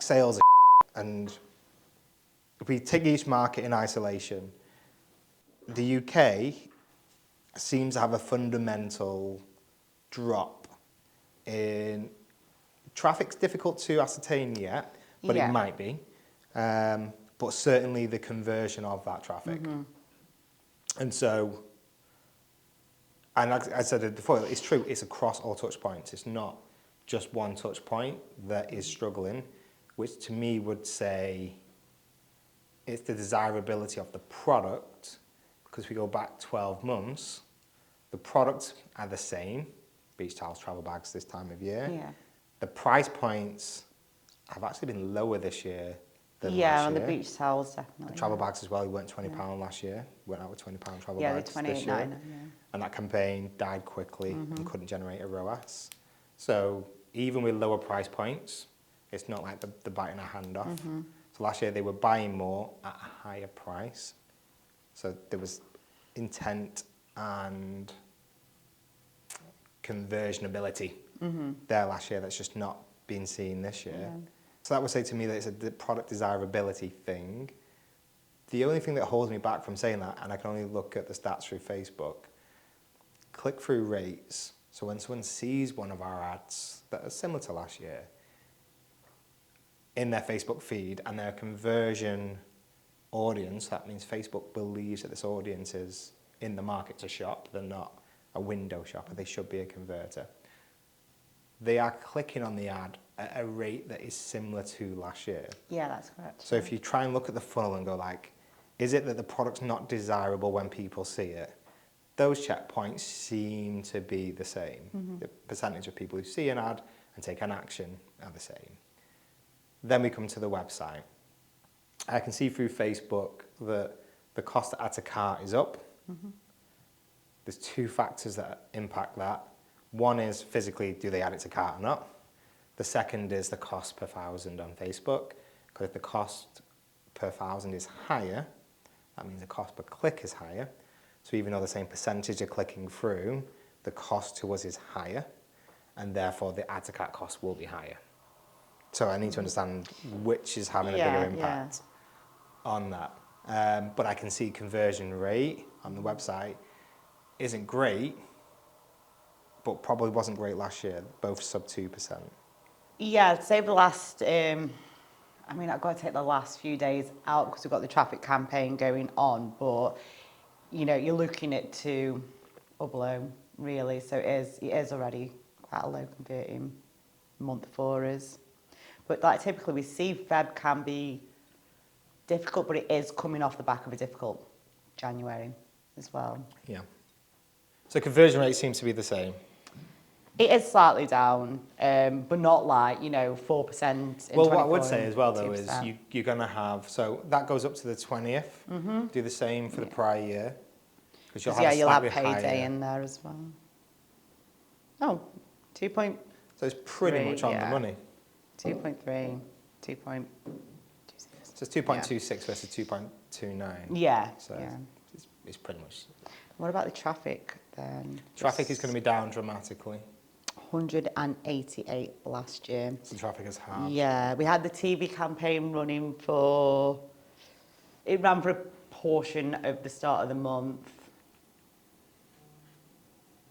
sales are and if we take each market in isolation, the UK seems to have a fundamental drop in traffic's difficult to ascertain yet, but it might be. But certainly the conversion of that traffic. And so, and like I said before, it's true, it's across all touch points. It's not just one touch point that is struggling, which to me would say it's the desirability of the product, because if we go back 12 months, the products are the same, beach towels, travel bags this time of year. The price points have actually been lower this year than last year. Yeah, on the beach towels, definitely. The travel bags as well, we went £20 last year. We went out with £20 travel bags the this year. Yeah. And that campaign died quickly and couldn't generate a ROAS. So even with lower price points, it's not like they're biting our hand off. So last year they were buying more at a higher price. So there was intent and conversion ability there last year that's just not been seen this year. So that would say to me that it's a product desirability thing. The only thing that holds me back from saying that, and I can only look at the stats through Facebook, click-through rates. So when someone sees one of our ads that are similar to last year in their Facebook feed and their conversion audience, that means Facebook believes that this audience is in the market to shop, they're not a window shopper, they should be a converter. They are clicking on the ad at a rate that is similar to last year. Yeah, that's correct. So if you try and look at the funnel and go like, is it that the product's not desirable when people see it? Those checkpoints seem to be the same. The percentage of people who see an ad and take an action are the same. Then we come to the website. I can see through Facebook that the cost to add to cart is up. There's two factors that impact that. One is physically, do they add it to cart or not? The second is the cost per 1,000 on Facebook, because if the cost per 1,000 is higher, that means the cost per click is higher. So even though the same percentage are clicking through, the cost to us is higher, and therefore the add to cart cost will be higher. So I need to understand which is having a bigger impact on that. But I can see conversion rate on the website isn't great, but probably wasn't great last year, both sub 2%. Yeah, I'd say the last, I mean, I've got to take the last few days out because we've got the traffic campaign going on, but, you know, you're looking at 2 or below, really, so it is already quite a low converting month for us. But like typically we see Feb can be difficult, but it is coming off the back of a difficult January as well. Yeah. So conversion rate seems to be the same. It is slightly down, but not like, you know, 4%. Well, what I would say as well, though, is you're going to have, so that goes up to the 20th. Do the same for the prior year. Because you'll have payday in there as well. Oh, 2 point. So it's pretty much on the money. 2.3, 2.26. So it's 2.26 versus 2.29. Yeah. So it's pretty much. What about the traffic then? Traffic is going to be down dramatically. 188 last year. So traffic has halved. Yeah, we had the TV campaign running for, it ran for a portion of the start of the month.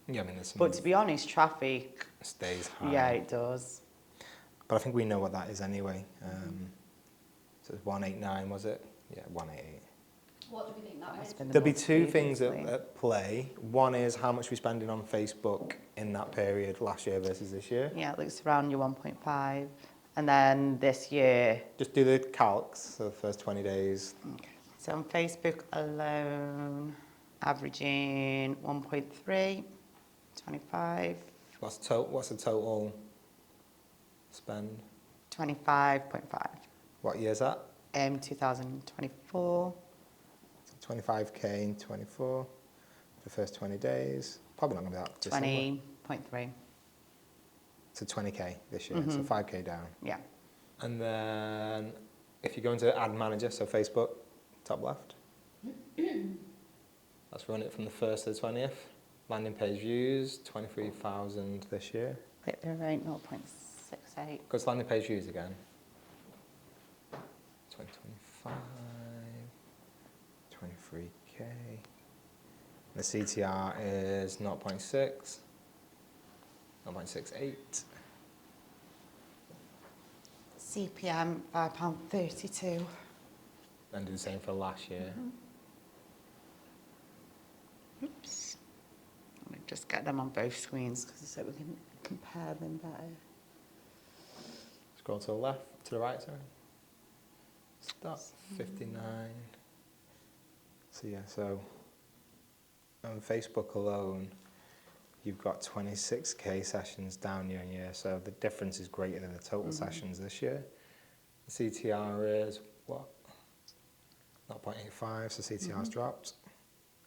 Yeah, I mean, but to be honest, traffic stays high. Yeah, it does. But I think we know what that is anyway. So it's 189, was it? Yeah, 188. What do we think that is? There'll be two things at play. One is how much we're spending on Facebook in that period last year versus this year. Yeah, it looks around your 1.5. And then this year... Just do the calcs, so the first 20 days. Okay. So on Facebook alone, averaging 1.3, 25. What's the total spend? 25.5. What year is that? 2024. 25k in 24 for the first 20 days. Probably not going to be that. 20.3. So 20k this year, so 5k down. Yeah. And then if you go into Ad Manager, so Facebook, top left. Let's run it from the 1st to the 20th. Landing page views, 23,000 this year. Click-through rate, 0.68. Go to landing page views again. 3K. The CTR is 0.6, 0.68. CPM £5.32. And do the same for last year. Oops. Let me just get them on both screens so we can compare them better. Scroll to the left, to the right, sorry. Stop, 59. So yeah, so on Facebook alone, you've got 26k sessions down year on year, so the difference is greater than the total sessions this year. The CTR is what? 0.85, so CTR's dropped.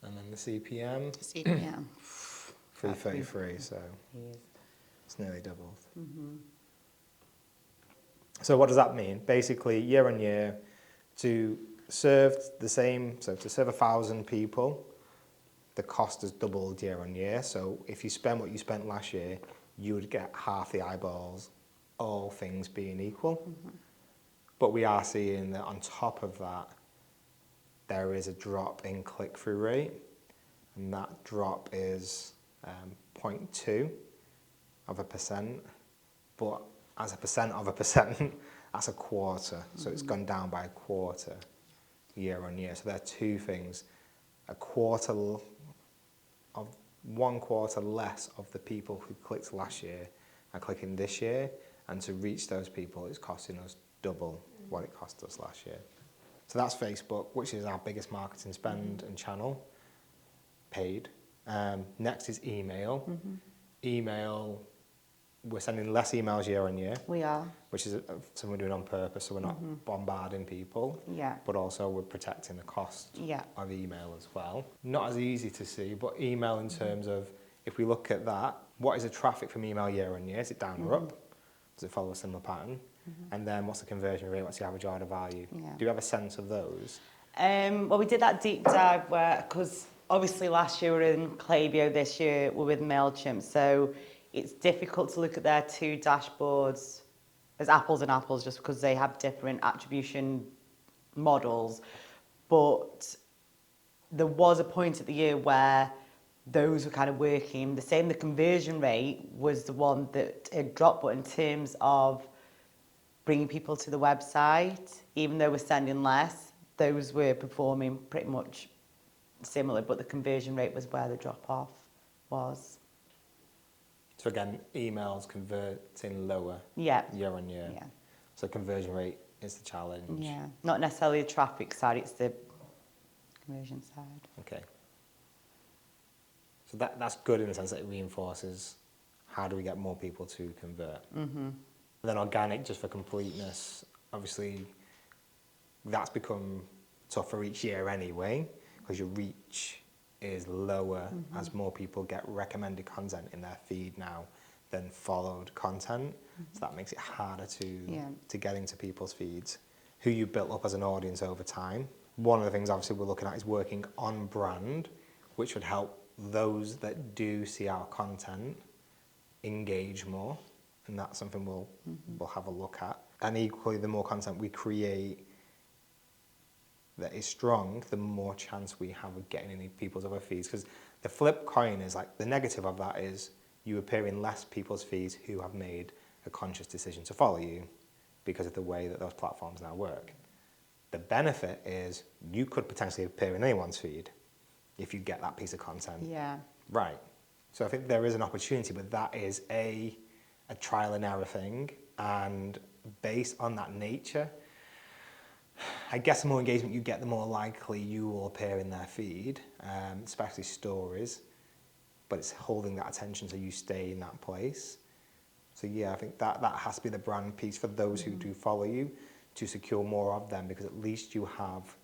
And then the CPM, CPM. 333, so Yes. it's nearly doubled. So what does that mean? Basically, year on year, to serve the same, so to serve 1,000 people, the cost has doubled year on year. So if you spend what you spent last year, you would get half the eyeballs, all things being equal. But we are seeing that on top of that, there is a drop in click-through rate, and that drop is 0.2%, but as a percent of a percent, that's a quarter. So it's gone down by a quarter year on year. So there are two things. One quarter less of the people who clicked last year are clicking this year, and to reach those people, it's costing us double what it cost us last year. So that's Facebook, which is our biggest marketing spend and channel, paid. Next is email. Email, we're sending less emails year on year. We are. Which is something we're doing on purpose, so we're not bombarding people. Yeah. But also we're protecting the cost Yeah. of email as well. Not as easy to see, but email in terms of, if we look at that, what is the traffic from email year on year? Is it down or up? Does it follow a similar pattern? And then what's the conversion rate? What's the average order value? Yeah. Do you have a sense of those? Well, we did that deep dive where, because obviously last year we were in Klaviyo, this year we're with MailChimp, so it's difficult to look at their two dashboards as apples and apples just because they have different attribution models. But there was a point at the year where those were kind of working. The conversion rate was the one that had dropped, but in terms of bringing people to the website, even though we're sending less, those were performing pretty much similar, but the conversion rate was where the drop-off was. So again, emails converting lower Yeah. year on year. Yeah. So conversion rate is the challenge. Yeah. Not necessarily the traffic side, it's the conversion side. Okay. So that's good in the sense that it reinforces how do we get more people to convert. Then organic, just for completeness, obviously that's become tougher each year anyway, because your reach is lower as more people get recommended content in their feed now than followed content. So that makes it harder to get into people's feeds, who you built up as an audience over time. One of the things obviously we're looking at is working on brand, which would help those that do see our content engage more. And that's something we'll have a look at. And equally, the more content we create that is strong, the more chance we have of getting in people's other feeds. Because the flip coin is like, the negative of that is you appear in less people's feeds who have made a conscious decision to follow you because of the way that those platforms now work. The benefit is you could potentially appear in anyone's feed if you get that piece of content. Yeah. Right. So I think there is an opportunity, but that is a trial and error thing. And based on that nature, I guess the more engagement you get, the more likely you will appear in their feed, especially stories. But it's holding that attention so you stay in that place. So yeah, I think that has to be the brand piece for those who do follow you, to secure more of them, because at least you have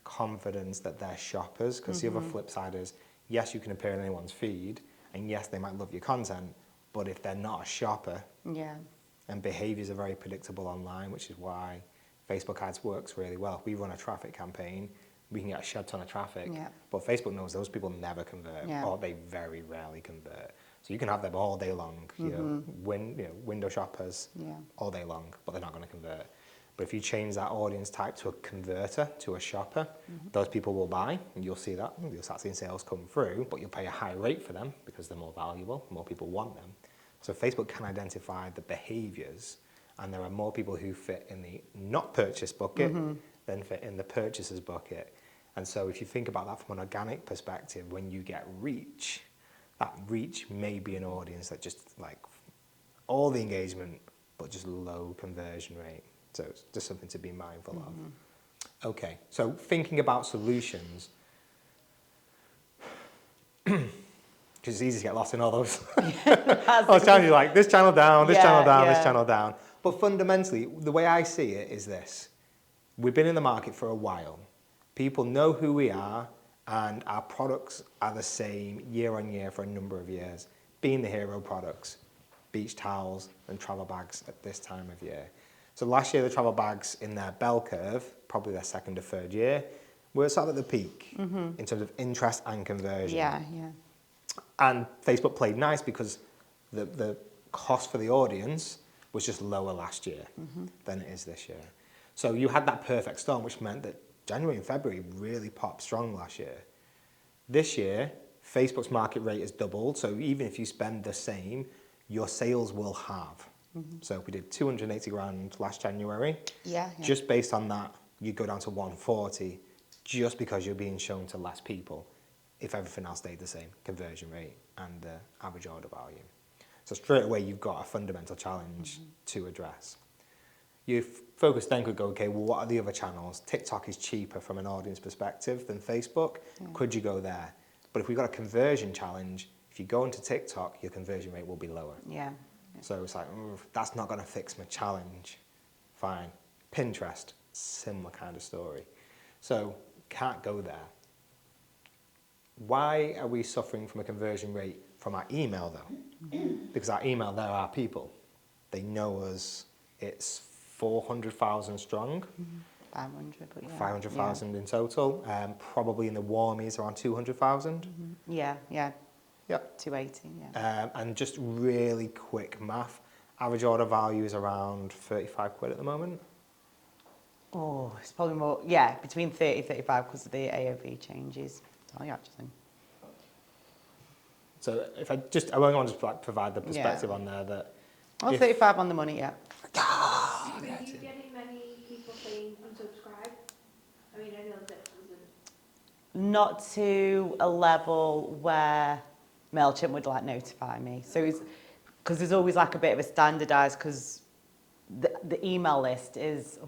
confidence that they're shoppers. Because the other flip side is, yes, you can appear in anyone's feed, and yes, they might love your content, but if they're not a shopper, and behaviours are very predictable online, which is why Facebook ads works really well. If we run a traffic campaign, we can get a shed ton of traffic, but Facebook knows those people never convert, or they very rarely convert. So you can have them all day long, window shoppers all day long, but they're not going to convert. But if you change that audience type to a converter, to a shopper, those people will buy, and you'll see that. You'll start seeing sales come through, but you'll pay a high rate for them because they're more valuable, more people want them. So Facebook can identify the behaviors, and there are more people who fit in the not purchase bucket than fit in the purchases bucket. And so if you think about that from an organic perspective, when you get reach, that reach may be an audience that just like all the engagement, but just low conversion rate. So it's just something to be mindful of. Okay, so thinking about solutions, because it's easy to get lost in all those. I was telling you, like, this channel down, this channel down, this channel down. But fundamentally, the way I see it is this. We've been in the market for a while. People know who we are, and our products are the same year on year for a number of years, being the hero products, beach towels and travel bags at this time of year. So last year, the travel bags in their bell curve, probably their second or third year, were sort of at the peak in terms of interest and conversion. Yeah, yeah. And Facebook played nice because the cost for the audience was just lower last year than it is this year. So you had that perfect storm, which meant that January and February really popped strong last year. This year, Facebook's market rate has doubled, so even if you spend the same, your sales will halve. So if we did 280 grand last January, just based on that, you go down to 140 just because you're being shown to less people if everything else stayed the same, conversion rate and the average order value. So straight away, you've got a fundamental challenge to address. Your focus then could go, okay, well, what are the other channels? TikTok is cheaper from an audience perspective than Facebook. Could you go there? But if we've got a conversion challenge, if you go into TikTok, your conversion rate will be lower. Yeah. So it's like, that's not going to fix my challenge. Fine. Pinterest, similar kind of story. So can't go there. Why are we suffering from a conversion rate from our email though? Because our email, they're our people. They know us. It's 400,000 strong. 500, but yeah. 500,000 in total. Probably in the warmies around 200,000. Yeah, yeah. Yep. 280, yeah. And just really quick math. Average order value is around 35 quid at the moment. Oh, it's probably more, yeah, between 30 35 because of the AOV changes. Oh, yeah, actually. So if I only want to like provide the perspective on there that. Oh, 35 on the money, yeah. Are you getting many people saying unsubscribe? I mean, I know that wasn't. Not to a level where MailChimp would like notify me. So it's because there's always like a bit of a standardised, because the email list is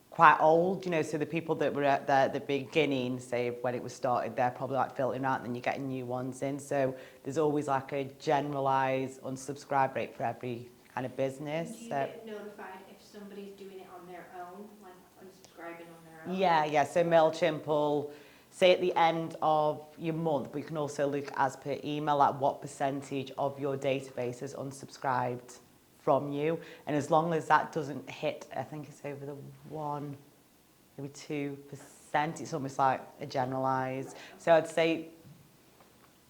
quite old, you know, so the people that were at the beginning, say when it was started, they're probably like filtering out and then you're getting new ones in. So there's always like a generalised unsubscribe rate for every kind of business. Do you get notified if somebody's doing it on their own, like unsubscribing on their own? Yeah. So MailChimp will say at the end of your month, but you can also look as per email at what percentage of your database is unsubscribed from you, and as long as that doesn't hit, I think it's over the 1, maybe 2%, it's almost like a generalised. So I'd say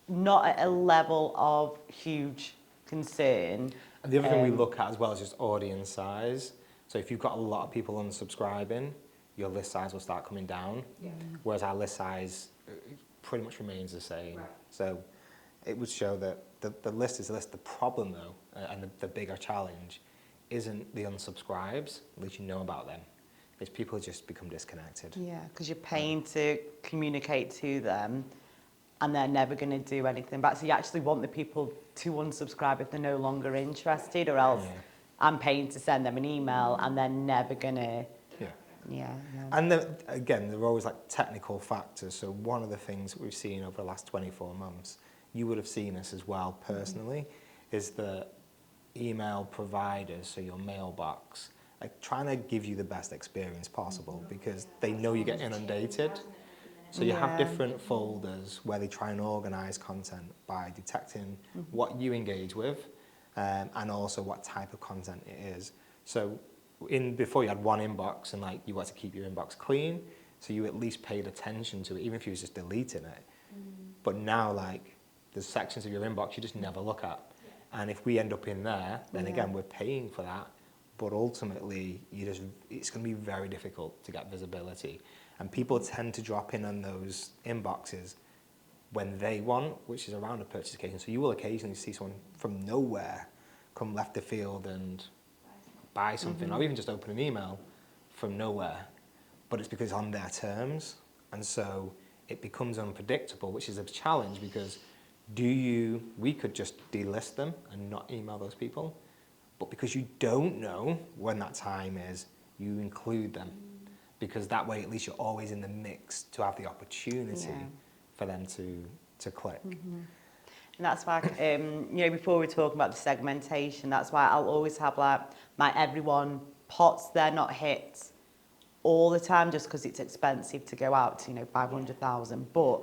not at a level of huge concern. And the other thing we look at as well is just audience size. So if you've got a lot of people unsubscribing, your list size will start coming down, whereas our list size pretty much remains the same. Right. So it would show that the list is the list. The problem, though, and the bigger challenge, isn't the unsubscribes, at least you know about them. It's people who just become disconnected. Yeah, because you're paying to communicate to them and they're never going to do anything back. So you actually want the people to unsubscribe if they're no longer interested, or else I'm paying to send them an email and they're never going to... Yeah. And again, there are always like technical factors. So one of the things that we've seen over the last 24 months, you would have seen this as well personally, is that email providers, so your mailbox, are trying to give you the best experience possible because they know you get inundated. So you have different folders where they try and organise content by detecting what you engage with and also what type of content it is. So before you had one inbox and like you had to keep your inbox clean, so you at least paid attention to it, even if you was just deleting it. But now, like, there's sections of your inbox you just never look at. And if we end up in there, then again, we're paying for that. but ultimately it's going to be very difficult to get visibility. And people tend to drop in on those inboxes when they want, which is around a purchase occasion. So you will occasionally see someone from nowhere come left the field and buy something, or even just open an email from nowhere, but it's because it's on their terms. And so it becomes unpredictable, which is a challenge, because we could just delist them and not email those people, but because you don't know when that time is, you include them, because that way at least you're always in the mix to have the opportunity for them to click. And that's why, before we were talking about the segmentation, that's why I'll always have like my everyone pots. They're not hit all the time just because it's expensive to go out to, 500,000. But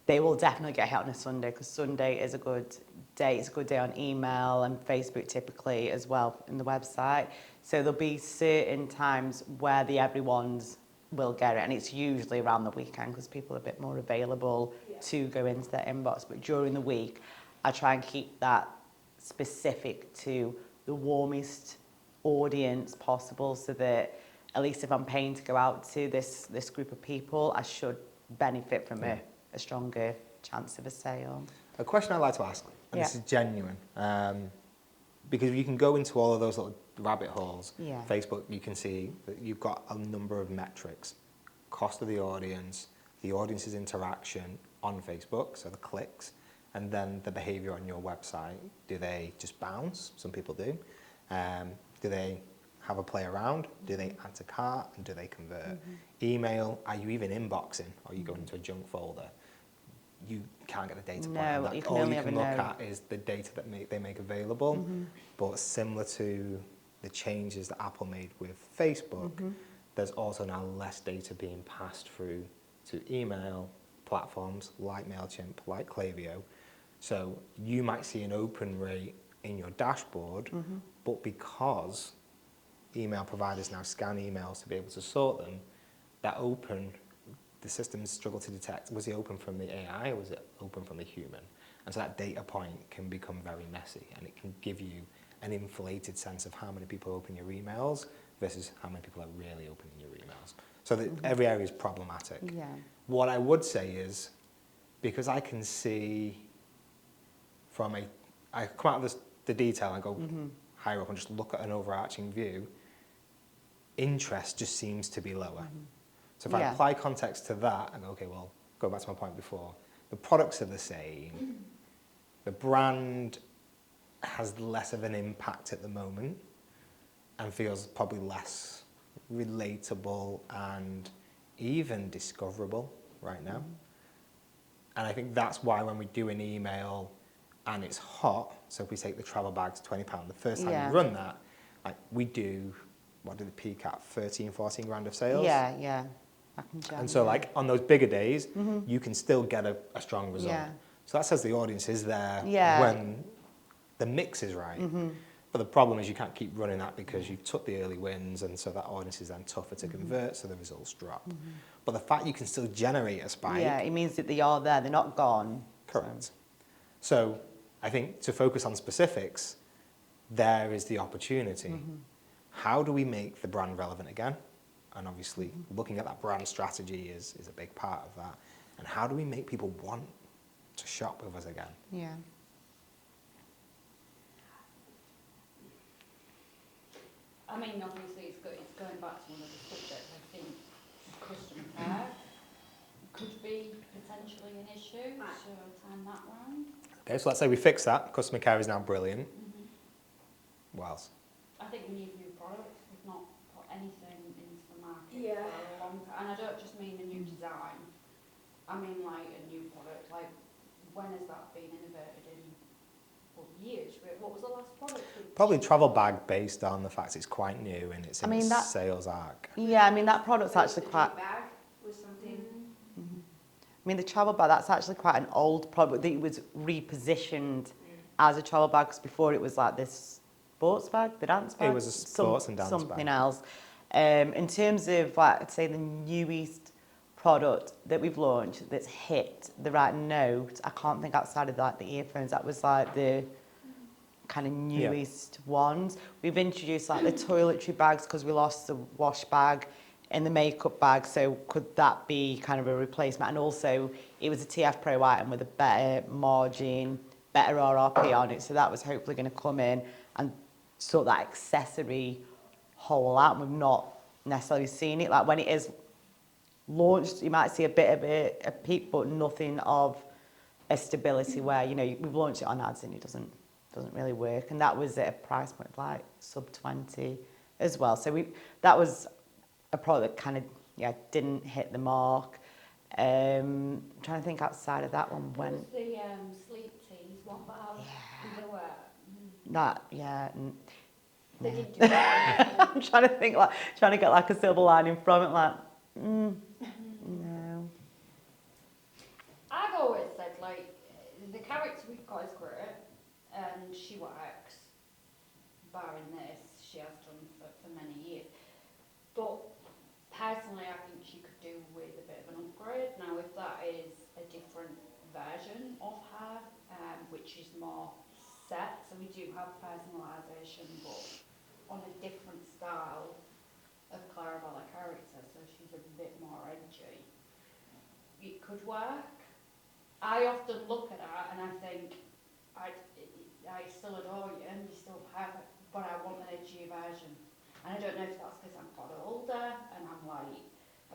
they will definitely get hit on a Sunday, because Sunday is a good day. It's a good day on email and Facebook typically as well, in the website. So there'll be certain times where the everyone's will get it, and it's usually around the weekend because people are a bit more available to go into their inbox. But during the week, I try and keep that specific to the warmest audience possible, so that at least if I'm paying to go out to this group of people, I should benefit from a stronger chance of a sale. A question I'd like to ask, and this is genuine, because you can go into all of those little rabbit holes. Facebook, you can see that you've got a number of metrics: cost of the audience's interaction on Facebook, so the clicks, and then the behavior on your website. Do they just bounce? Some people do. Do they have a play around? Do they add to cart? And do they convert? Email, are you even inboxing? Or are you going into a junk folder? You can't get a data point on that. All you can look at is the data that they make available. But similar to the changes that Apple made with Facebook, there's also now less data being passed through to email platforms like MailChimp, like Klaviyo. So you might see an open rate in your dashboard, but because email providers now scan emails to be able to sort them, the systems struggle to detect, was it open from the AI or was it open from the human? And so that data point can become very messy, and it can give you an inflated sense of how many people open your emails versus how many people are really opening your emails. So that every area is problematic. What I would say is, because I can see I come out of the detail and go higher up and just look at an overarching view, interest just seems to be lower. So if I apply context to that and go, okay, well, go back to my point before, the products are the same, the brand has less of an impact at the moment and feels probably less relatable and even discoverable right now. And I think that's why when we do an email and it's hot, so if we take the travel bags, £20, the first time you run that, like we do, what did it peak at, 13, 14 grand of sales? And so like on those bigger days, you can still get a strong result. So that says the audience is there when the mix is right. But the problem is you can't keep running that because you've took the early wins, and so that audience is then tougher to convert, so the results drop. But the fact you can still generate a spike... Yeah, it means that they are there, they're not gone. Correct. So I think to focus on specifics, there is the opportunity. How do we make the brand relevant again? And obviously looking at that brand strategy is a big part of that. And how do we make people want to shop with us again? I mean, obviously, it's going back to one of the subjects. I think customer care could be potentially an issue, so turn that round. Okay, so let's say we fix that. Customer care is now brilliant. What else? I think we need new products. We've not put anything into the market for a long time. And I don't just mean a new design. I mean, like, a new product. Like, when has that been innovated in? Years. What was the last product? Probably travel bag, based on the fact it's quite new and it's in its sales arc. Yeah, I mean that product's actually quite... bag was something... I mean the travel bag, that's actually quite an old product that was repositioned as a travel bag, because before it was like this sports bag, the dance bag. It was a sports and dance bag. Something else. In terms of, like, I'd say the newest product that we've launched that's hit the right note, I can't think outside of like the earphones. That was like the kind of newest ones. We've introduced like the toiletry bags because we lost the wash bag and the makeup bag, so could that be kind of a replacement? And also it was a TF Pro item with a better margin, better RRP on it, so that was hopefully going to come in and sort that accessory hole out. We've not necessarily seen it. Like when it is launched, you might see a bit of a peak, but nothing of a stability where, you know, we've launched it on ads and it doesn't really work. And that was at a price point of like sub 20 as well. So that was a product that kind of, didn't hit the mark. I'm trying to think outside of that one when... Was the sleep teas one bar underwear? That, They didn't do that. I'm trying to think, like, trying to get like a silver lining from it, like, no. I've always said, like, the character we've got is great, and she works, barring this, she has done for many years. But personally, I think she could do with a bit of an upgrade. Now, if that is a different version of her, which is more set, so we do have personalisation, but on a different style of Clarabella character, so she's a bit more edgy, it could work. I often look at her and I think, I still adore you and you still have it, but I want an edgy version. And I don't know if that's because I'm got older and I'm like,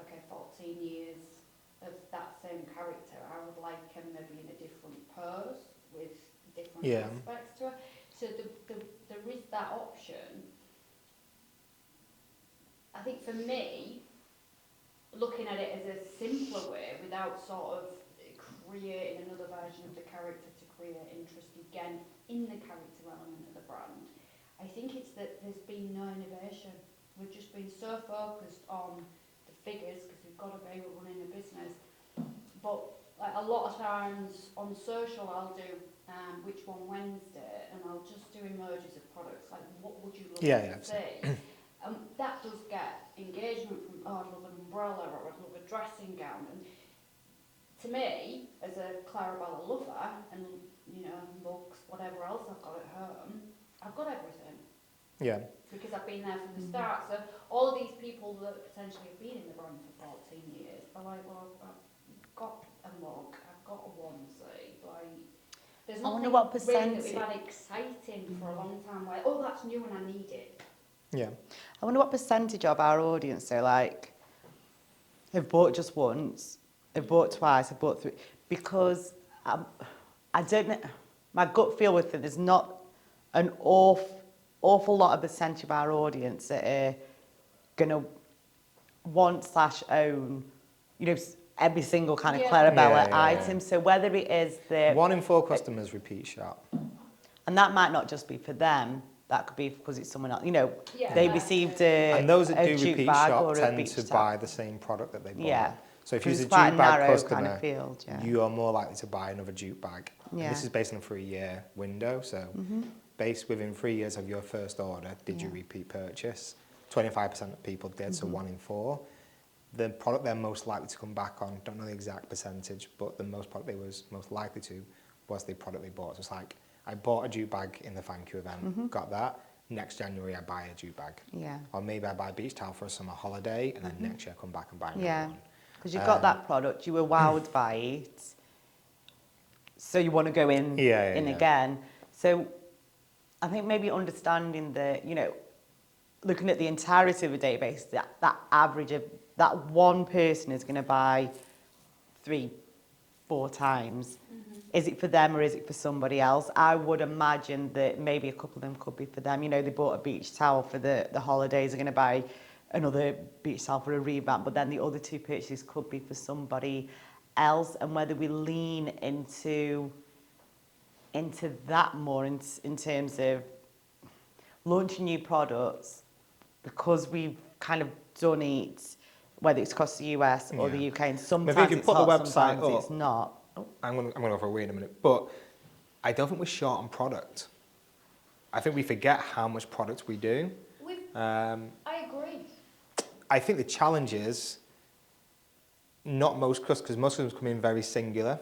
okay, 14 years of that same character, I would like her maybe in a different pose with different aspects to her. So there is that option. I think for me, looking at it as a simpler way without sort of creating another version of the character to create interest again in the character element of the brand, I think it's that there's been no innovation. We've just been so focused on the figures because we've got to be, we're running a business. But like a lot of times on social I'll do which one Wednesday and I'll just do emojis of products like what would you love to see. That does get engagement from, oh, I'd love an umbrella or I'd love a dressing gown. And to me, as a Clarabella lover, and you know, mugs, whatever else I've got at home, I've got everything. Yeah. Because I've been there from the start. So all of these people that potentially have been in the brand for 14 years are like, well, I've got a mug, I've got a onesie, like... There's nothing really that we've had exciting for a long time where, oh, that's new and I need it. Yeah. I wonder what percentage of our audience, so like, have bought just once, have bought twice, have bought three, because I don't know, my gut feel with it, there's not an awful lot of percentage of our audience that are going to want/own, you know, every single kind of Clarabella item. So whether it is the... 1 in 4 customers repeat shop. And that might not just be for them. That could be because it's someone else. You know, they received a and those that do jute repeat bag shop or tend to buy the same product that they bought. Yeah. So if you're a jute quite bag narrow customer, kind of field, you are more likely to buy another jute bag. Yeah. And this is based on a 3-year window. So based within 3 years of your first order, did you repeat purchase? 25% of people did, so 1 in 4. The product they're most likely to come back on, don't know the exact percentage, but the most product they was most likely to was the product they bought. So it's like, I bought a jute bag in the thank you event, got that. Next January, I buy a jute bag. Yeah. Or maybe I buy a beach towel for a summer holiday, and then next year I come back and buy another one. Because you've got that product, you were wowed by it, so you want to go in again. So I think maybe understanding that, you know, looking at the entirety of a database, that average of that one person is going to buy 3-4 times. Is it for them or is it for somebody else? I would imagine that maybe a couple of them could be for them. You know, they bought a beach towel for the holidays, they're going to buy another beach towel for a revamp, but then the other 2 purchases could be for somebody else. And whether we lean into that more in terms of launching new products, because we've kind of done it, whether it's across the US or the UK, and sometimes maybe if you it's put hot, the website sometimes up, it's not. I'm gonna go for a wee in a minute, but I don't think we're short on product. I think we forget how much product we do. I agree. I think the challenge is not most customers, because most customers come in very singular.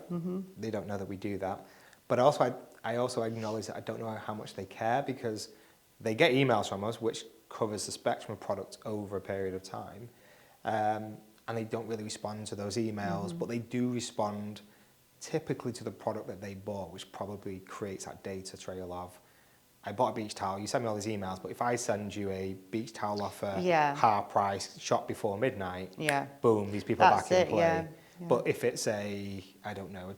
They don't know that we do that. But also, I also acknowledge that I don't know how much they care, because they get emails from us, which covers the spectrum of products over a period of time. And they don't really respond to those emails, but they do respond typically to the product that they bought, which probably creates that data trail of, I bought a beach towel, you send me all these emails, but if I send you a beach towel offer, Yeah. half price, shop before midnight, Yeah. boom, these people are That's back in it, play. yeah, yeah. But if it's a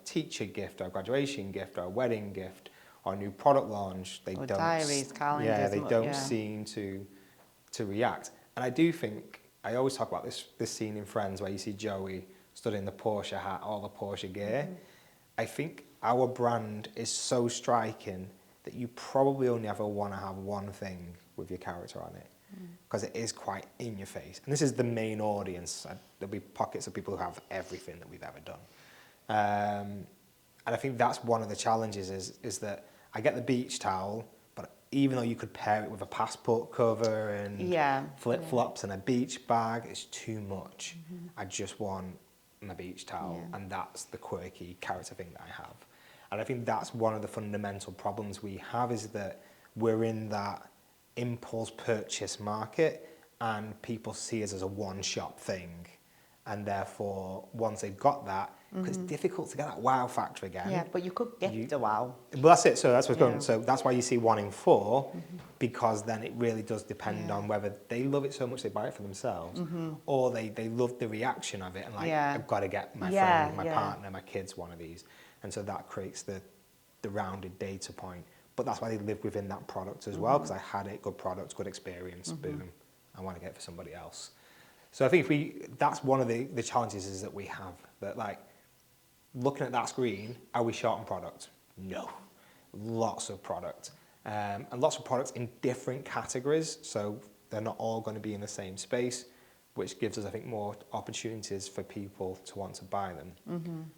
teacher gift or a graduation gift or a wedding gift or a new product launch, they Or don't. diaries, calendars, they don't yeah. seem to react. And I do think, I always talk about this scene in Friends where you see Joey stood in the Porsche hat, all the Porsche gear. I think our brand is so striking that you probably only ever want to have one thing with your character on it, because it is quite in your face. And this is the main audience. There'll be pockets of people who have everything that we've ever done. And I think that's one of the challenges is that I get the beach towel, but even though you could pair it with a passport cover and flip-flops and a beach bag, it's too much. I just want my beach towel, and that's the quirky character thing that I have. And I think that's one of the fundamental problems we have, is that we're in that impulse purchase market and people see us as a one-shop thing. And therefore, once they've got that, because it's difficult to get that wow factor again. Yeah, but you could gift a wow. Well, that's it. So that's what's going on. So that's why you see 1 in 4, because then it really does depend on whether they love it so much they buy it for themselves, or they love the reaction of it and like, I've got to get my friend, my partner, my kids one of these. And so that creates the rounded data point. But that's why they live within that product as well, because I had it, good product, good experience, boom, I want to get it for somebody else. So I think that's one of the challenges is that we have, that like, looking at that screen, are we short on product? No. Lots of product. And lots of products in different categories, so they're not all going to be in the same space, which gives us, I think, more opportunities for people to want to buy them.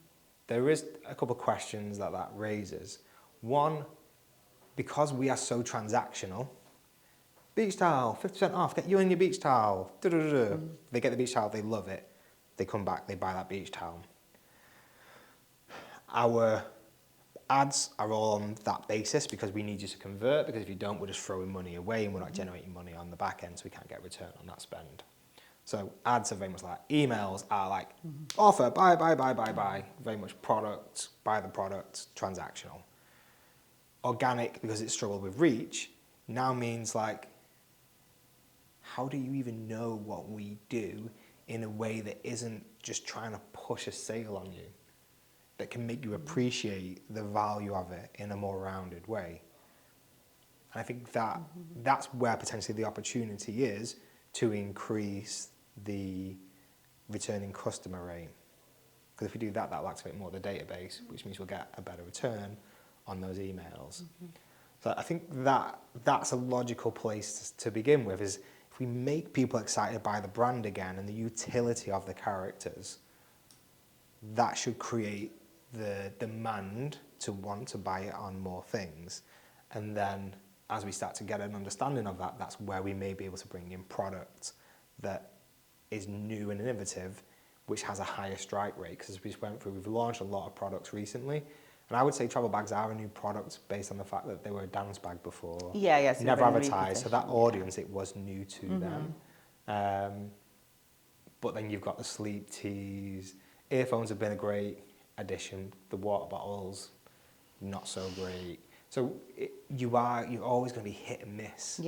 There is a couple of questions that raises. One, because we are so transactional, beach towel, 50% off, get you in your beach towel. They get the beach towel, they love it. They come back, they buy that beach towel. Our ads are all on that basis because we need you to convert, because if you don't, we're just throwing money away and we're not generating money on the back end, so we can't get a return on that spend. So ads are very much like, emails are like, offer, buy, very much product, buy the product, transactional. Organic, because it struggled with reach, now means like, how do you even know what we do in a way that isn't just trying to push a sale on you, that can make you appreciate the value of it in a more rounded way? And I think that that's where potentially the opportunity is to increase the returning customer rate. Because if we do that, that'll activate more of the database, which means we'll get a better return on those emails. So I think that's a logical place to begin with, is if we make people excited by the brand again and the utility of the characters, that should create the demand to want to buy it on more things. And then as we start to get an understanding of that, that's where we may be able to bring in products that is new and innovative, which has a higher strike rate. Because as we just went through, we've launched a lot of products recently. And I would say travel bags are a new product based on the fact that they were a dance bag before. So never advertised, so that audience, it was new to them. But then you've got the sleep teas. Earphones have been a great addition. The water bottles, not so great. So you're always going to be hit and miss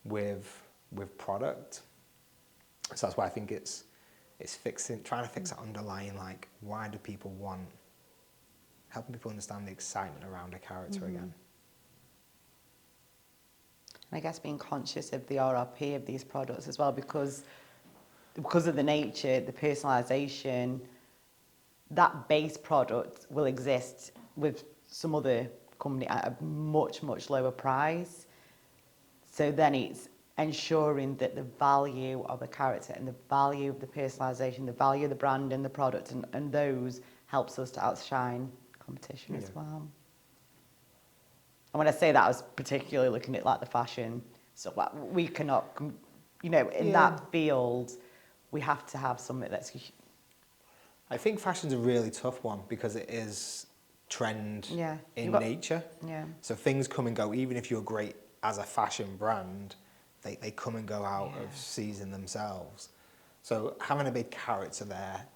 with product. So that's why I think it's trying to fix that underlying, like, why do people want, helping people understand the excitement around a character again. And I guess being conscious of the RRP of these products as well, because of the nature, the personalisation, that base product will exist with some other company at a much, much lower price. So then it's ensuring that the value of the character and the value of the personalisation, the value of the brand and the product and those helps us to outshine competition as well. And when I say that, I was particularly looking at like the fashion. So like, we cannot, in that field, we have to have something that's... I think fashion's a really tough one because it is trend Yeah. in nature. Yeah. So things come and go. Even if you're great as a fashion brand, they come and go out Yeah. of season themselves. So having a big character there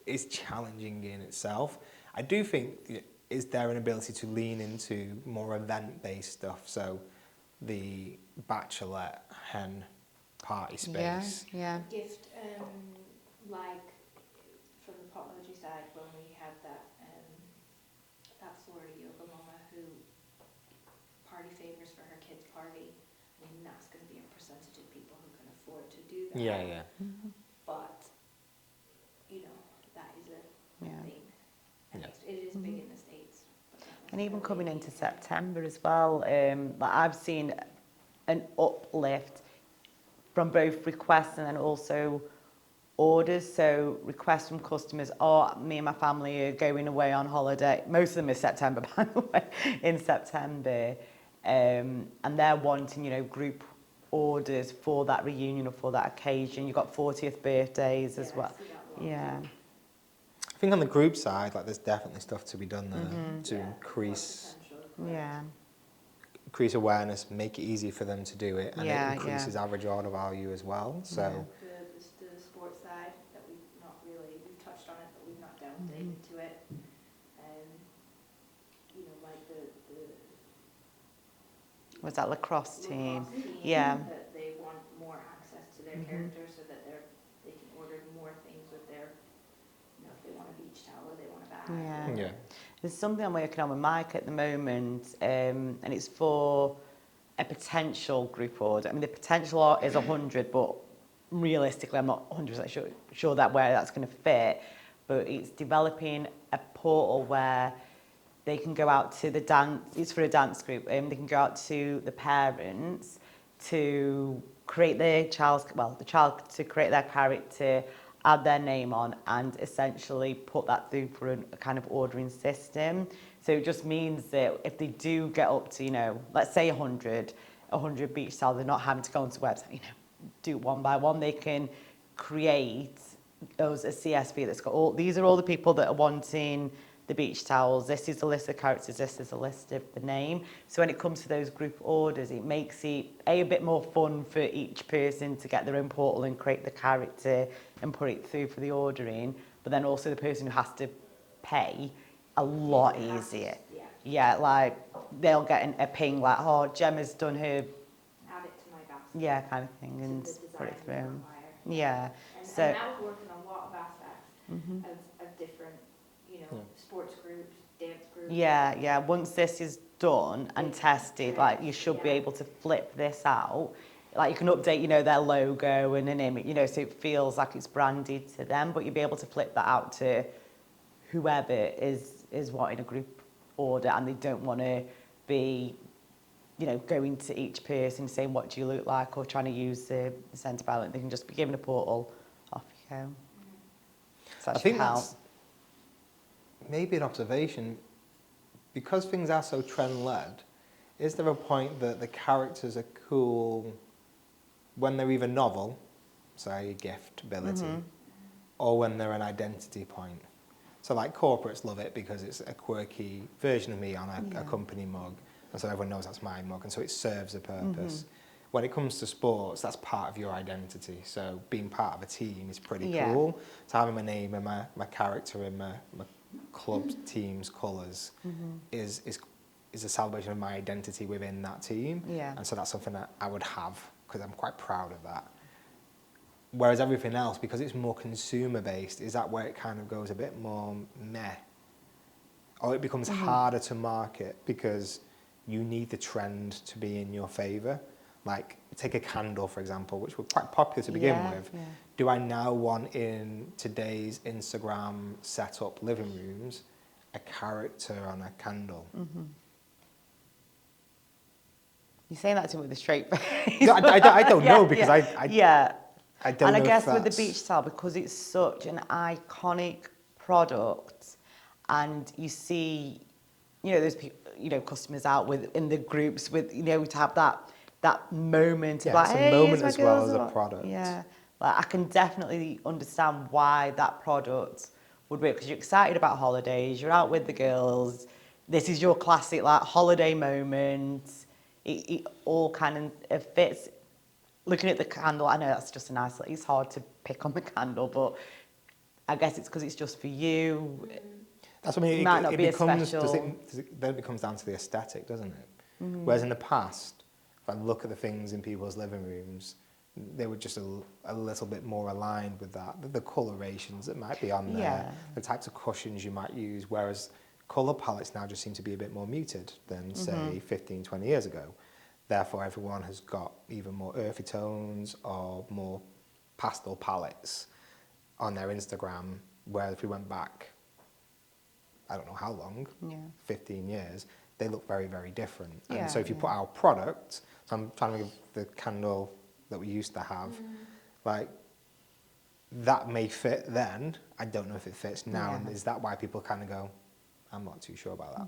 is challenging in itself. I do think, is there an ability to lean into more event-based stuff? So the bachelorette hen party space. Yeah. Gift, like from the potology side, when we had that Florida yoga mama who party favors for her kids' party, I mean, that's going to be a percentage of people who can afford to do that. Yeah. But, that is a Yeah. thing. And Yeah. it is big in the States. But not And even coming necessarily into in the UK. September as well, like I've seen an uplift from both requests and then also orders. So requests from customers, me and my family are going away on holiday. Most of them is September, by the way, in September. And they're wanting, group orders for that reunion or for that occasion. You've got 40th birthdays as Yeah, I well. see that a lot. Yeah. I think on the group side, like there's definitely stuff to be done there to Yeah, more increase potential, Yeah. awareness, make it easy for them to do it, and Yeah, it increases average order value as well. So The sports side that we've touched on it, but we've not delved into it. Like the Was that lacrosse team? lacrosse team, Yeah. that they want more access to their characters so that they can order more things with their, if they want a beach towel or they want a bag. Yeah. There's something I'm working on with Mike at the moment, and it's for a potential group order. I mean, the potential is 100, but realistically, I'm not 100% sure that where that's going to fit. But it's developing a portal where they can go out to the dance. It's for a dance group, and they can go out to the parents to create the child to create their character, add their name on, and essentially put that through for a kind of ordering system. So it just means that if they do get up to, let's say 100 beach towels, they're not having to go onto the website, do one by one. They can create those a CSV that's got these are all the people that are wanting the beach towels. This is the list of characters. This is a list of the name. So when it comes to those group orders, it makes it a bit more fun for each person to get their own portal and create the character and put it through for the ordering. But then also the person who has to pay a lot easier. Yeah, like they'll get a ping like, oh, Gemma's done her, Add it to my basket. yeah, kind of thing, To and the put it design through. required. Yeah. And So. that was working on a lot of aspects of different, sports groups, dance groups. Yeah. Once this is done and tested, like you should be able to flip this out. Like you can update, their logo and an image, so it feels like it's branded to them. But you'll be able to flip that out to whoever is wanting a group order, and they don't want to be, going to each person saying what do you look like or trying to use the centre balance. They can just be given a portal, off you go. So that I think should help. that's maybe an observation. Because things are so trend-led, is there a point that the characters are cool when they're either novel, say giftability, or when they're an identity point? So like corporates love it because it's a quirky version of me on a company mug, and so everyone knows that's my mug, and so it serves a purpose. When it comes to sports, that's part of your identity. So being part of a team is pretty cool. So having my name and my character and my club team's colours is a celebration of my identity within that team. Yeah. And so that's something that I would have because I'm quite proud of that. Whereas everything else, because it's more consumer based, is that where it kind of goes a bit more meh? Or it becomes harder to market because you need the trend to be in your favour. Like, take a candle, for example, which were quite popular to begin with. Yeah. Do I now want in today's Instagram setup living rooms a character on a candle? You're saying that to me with a straight face. No, I don't know because I don't And know I if guess with the that's- beach towel, because it's such an iconic product, and you see, there's people, customers out in the groups with, to have that moment of Yeah, like, it's a hey, moment here's my as well girls as a on. product. Yeah, like I can definitely understand why that product would work because you're excited about holidays, you're out with the girls, this is your classic like holiday moment. It all kind of fits. Looking at the candle, I know that's just a nice, it's hard to pick on the candle, but I guess it's because it's just for you. That's what I mean. It might not be as becomes, special. then it becomes down to the aesthetic, doesn't it? Whereas in the past, if I look at the things in people's living rooms, they were just a little bit more aligned with that. The colorations that might be on there, Yeah. the types of cushions you might use, whereas colour palettes now just seem to be a bit more muted than, say, 15, 20 years ago. Therefore, everyone has got even more earthy tones or more pastel palettes on their Instagram, whereas if we went back, I don't know how long, 15 years, they look very, very different. Yeah, And so if you put our product, so I'm trying to think of the candle that we used to have, like, that may fit then. I don't know if it fits now. Yeah. And is that why people kind of go, I'm not too sure about that?